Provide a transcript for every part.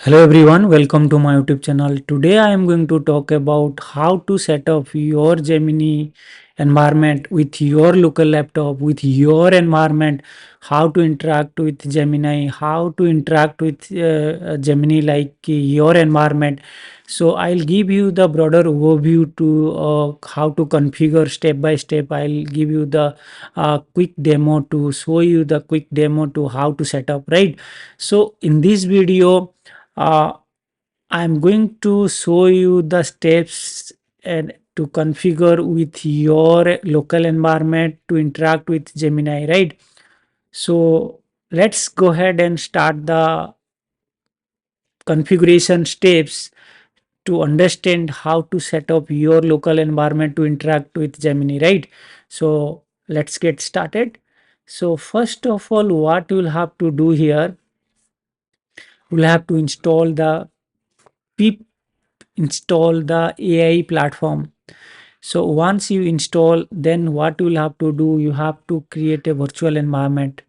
Hello everyone, welcome to my YouTube channel. Today I am going to talk about how to set up your Gemini environment with your local laptop, with your environment, how to interact with Gemini, how to interact with Gemini like your environment. So I'll give you the broader overview to how to configure step by step. I'll give you the quick demo to show you the quick demo to how to set up, right? So in this video, uh, I'm going to show you the steps and to configure with your local environment to interact with Gemini, right? So let's go ahead and start the configuration steps to understand how to set up your local environment to interact with Gemini, right? So let's get started. So first of all, what you'll have to do here, you'll have to install the pip install the AI platform. So once you install, then what you will have to do, you have to create a virtual environment.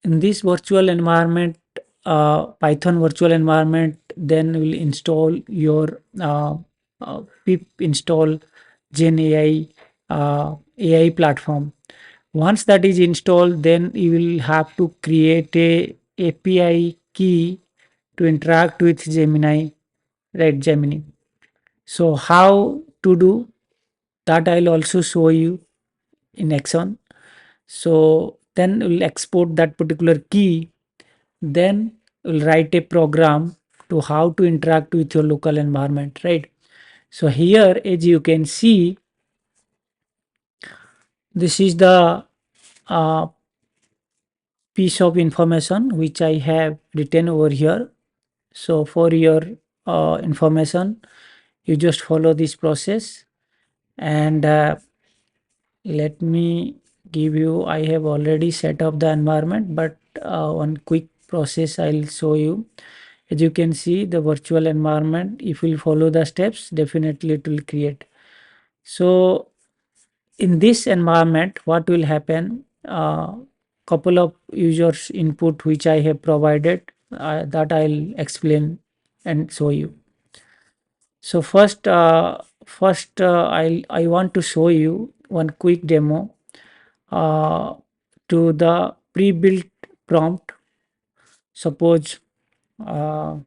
In this virtual environment, Python virtual environment, then will install your pip install Gen AI AI platform. Once that is installed, then you will have to create a API key to interact with Gemini, right? Gemini. So how to do that I'll also show you in Exxon. So then we'll export that particular key. Then we'll write a program to how to interact with your local environment, right? So here, as you can see, this is the uh, piece of information which I have written over here. So for your information, you just follow this process and let me give you, I have already set up the environment, but one quick process I'll show you. As you can see, the virtual environment, if you follow the steps, definitely it will create. So in this environment, what will happen, couple of users input which I have provided, that I'll explain and show you. So I want to show you one quick demo uh, to the pre-built prompt. Suppose uh,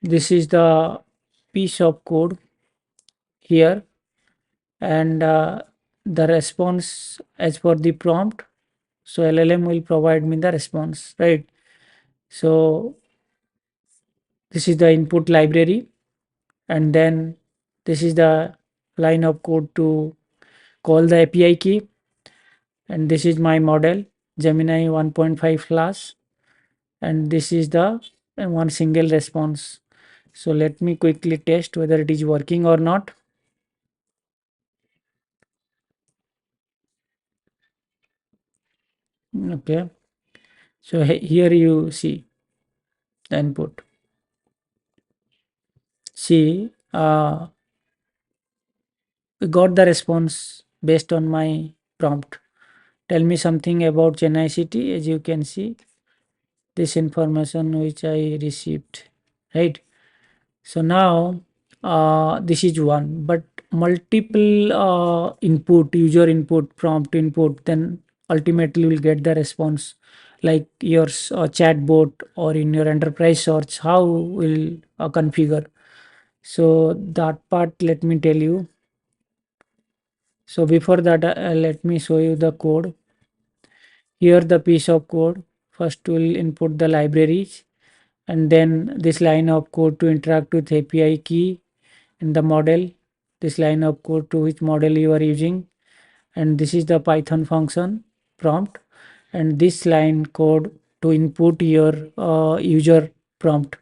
this is the piece of code here, and the response as per the prompt. So LLM will provide me the response, right? So this is the input library, and then this is the line of code to call the API key, and this is my model Gemini 1.5 class, and this is the one single response. So let me quickly test whether it is working or not. Okay, so here you see the input. See, we got the response based on my prompt. Tell me something about Chennai city. As you can see, this information which I received, right? So now this is one, but multiple user input, prompt input, then ultimately will get the response like your chat bot or in your enterprise search. How will configure? So that part, let me tell you. So before that, let me show you the code. Here the piece of code. First we'll input the libraries, and then this line of code to interact with API key in the model, this line of code to which model you are using, and this is the Python function prompt, and this line code to input your user prompt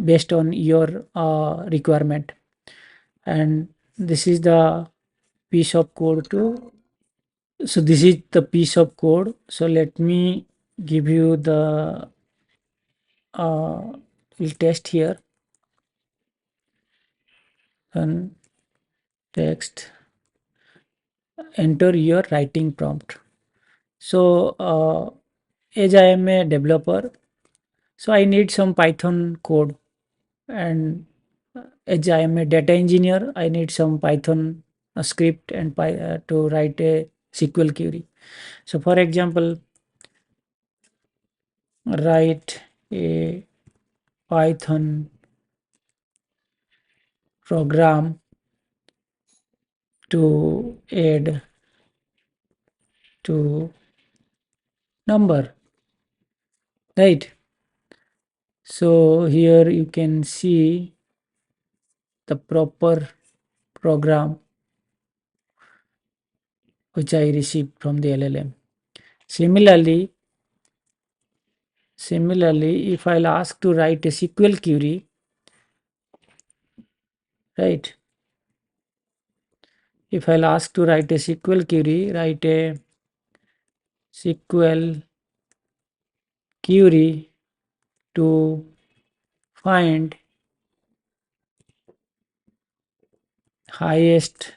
based on your requirement, and this is the piece of code to, so this is the piece of code. So let me give you the we'll test here, and text, enter your writing prompt. So as I am a developer, So I need some Python code, and as I am a data engineer, I need some Python script and to write a SQL query. So for example, write a Python program to add to number, right? So here you can see the proper program which I received from the LLM. Similarly, if I'll ask to write a SQL query, right? If I'll ask to write a SQL query, write a SQL query to find highest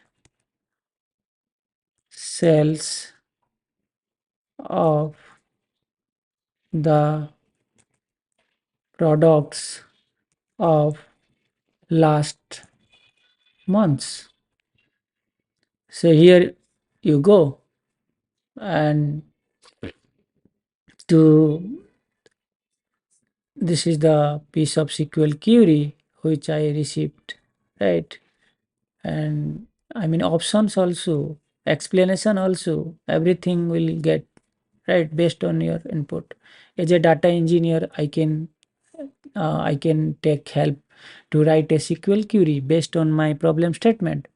sales of the products of last months. So here you go, and to this is the piece of SQL query which I received, right? And I mean options also, explanation also, everything will get right based on your input. As a data engineer, I can take help to write a SQL query based on my problem statement.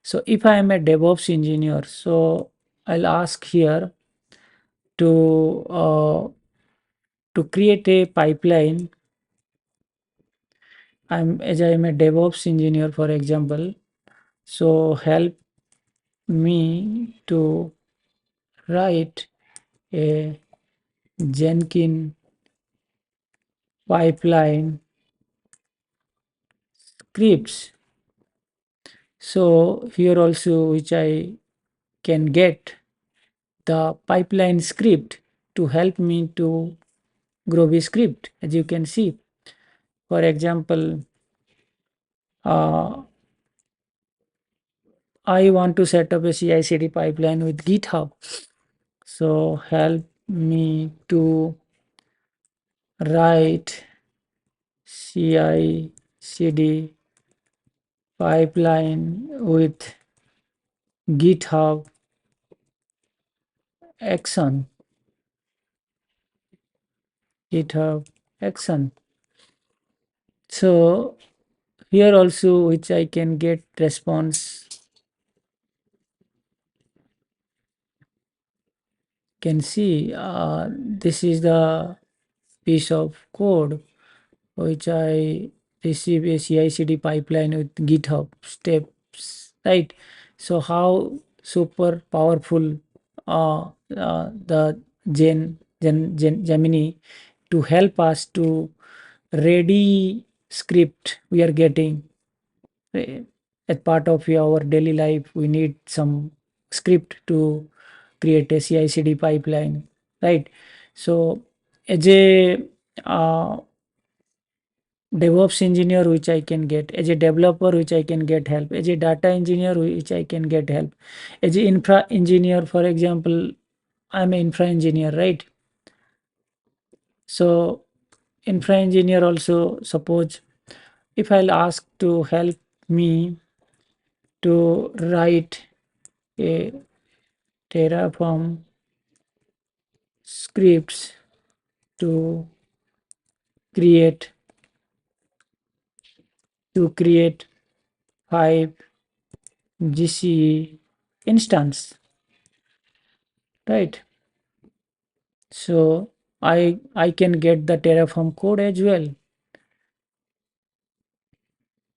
So if I am a DevOps engineer, so I'll ask here to create a pipeline. I am a DevOps engineer, for example. So help me to write a Jenkins pipeline scripts. So here also, which I can get the pipeline script to help me to grow the script. As you can see, for example, uh, I want to set up a CI/CD pipeline with GitHub. So help me to write CI/CD pipeline with GitHub action. GitHub action. So here also, which I can get response, can see this is the piece of code which I receive a CI/CD pipeline with GitHub steps, right? So how super powerful the Gemini to help us to ready script we are getting. eh, as part of our daily life. We need some script to create a CI/CD pipeline, right? So as a uh, DevOps engineer, which I can get, as a developer, which I can get help, as a data engineer, which I can get help, as a infra engineer, for example, I'm an infra engineer, right? So infra engineer also, suppose if I'll ask to help me to write a Terraform scripts to create create 5 GCE instance, right? So I can get the Terraform code as well.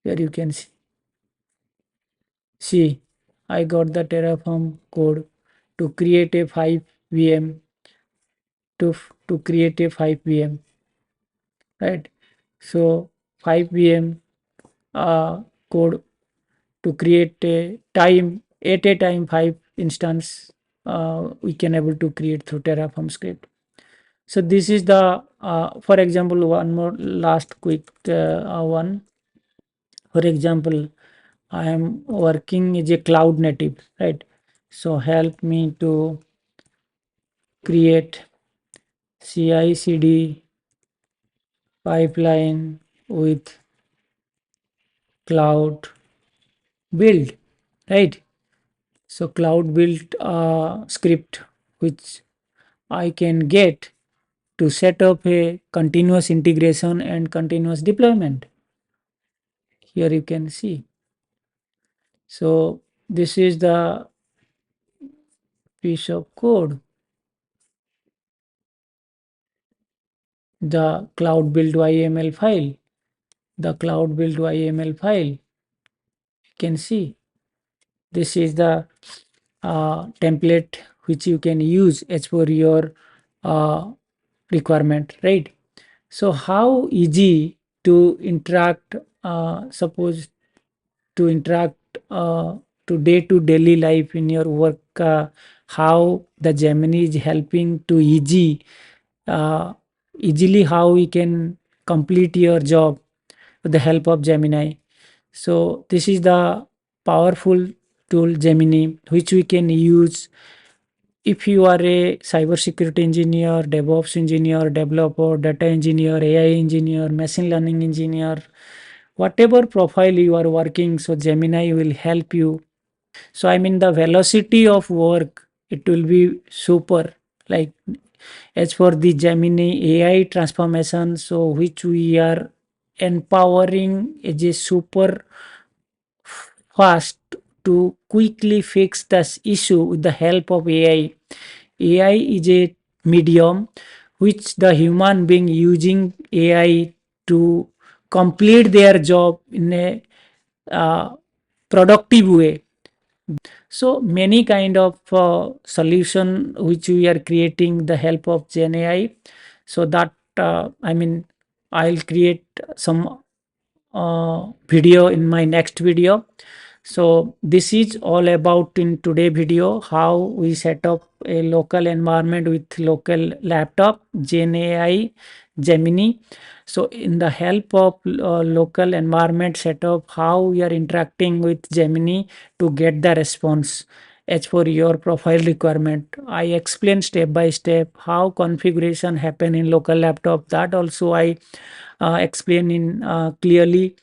Here you can see I got the Terraform code to create a 5 VM, to create a 5 VM, right? So 5 VM code to create a time at a time 5 instance we can able to create through Terraform script. So this is the for example, one more last quick one. For example, I am working as a cloud native, right? So help me to create CI/CD pipeline with cloud build, right? So cloud build script which I can get to set up a continuous integration and continuous deployment. Here you can see. So this is the piece of code, the cloud build YML file, the cloud build YML file. You can see this is the template which you can use as per your uh, requirement, right? So how easy to interact, suppose to interact to day to daily life in your work, how the Gemini is helping to uh, easily how we can complete your job with the help of Gemini. So this is the powerful tool Gemini which we can use if you are a cybersecurity engineer, DevOps engineer, developer, data engineer, AI engineer, machine learning engineer, whatever profile you are working, so Gemini will help you. So I mean the velocity of work, it will be super. Like as for the Gemini AI transformation, so which we are empowering as a super fast to quickly fix this issue with the help of AI. AI is a medium which the human being using AI to complete their job in a uh, productive way. So many kind of solution which we are creating the help of Gen AI. So that I mean I'll create some video in my next video. So this is all about in today video how we set up a local environment with local laptop Gen AI Gemini. So in the help of local environment setup, how we are interacting with Gemini to get the response as for your profile requirement. I explain step by step how configuration happen in local laptop. That also I explain in clearly.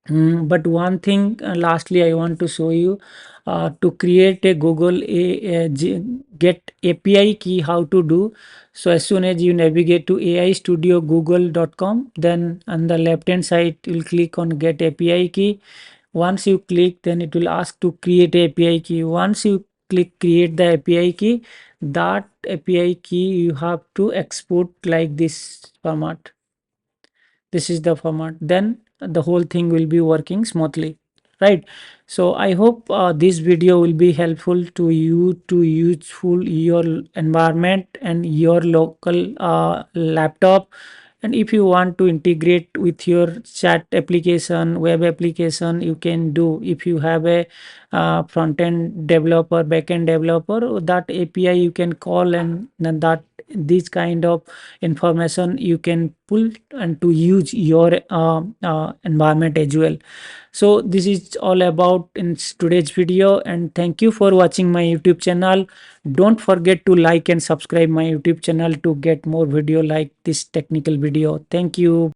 But one thing, lastly, I want to show you to create a Google get API key how to do. So as soon as you navigate to aistudioGoogle.com, then on the left hand side, you'll click on get API key. Once you click, then it will ask to create API key. Once you click create the API key, that API key you have to export like this format. This is the format, then the whole thing will be working smoothly, right? So I hope this video will be helpful to you to useful your environment and your local laptop. And if you want to integrate with your chat application, web application, you can do. If you have a front end developer, back end developer, that API you can call, and then that this kind of information you can pull and to use your environment as well. So this is all about in today's video, and thank you for watching my YouTube channel. Don't forget to like and subscribe my YouTube channel to get more video like this technical video. Thank you.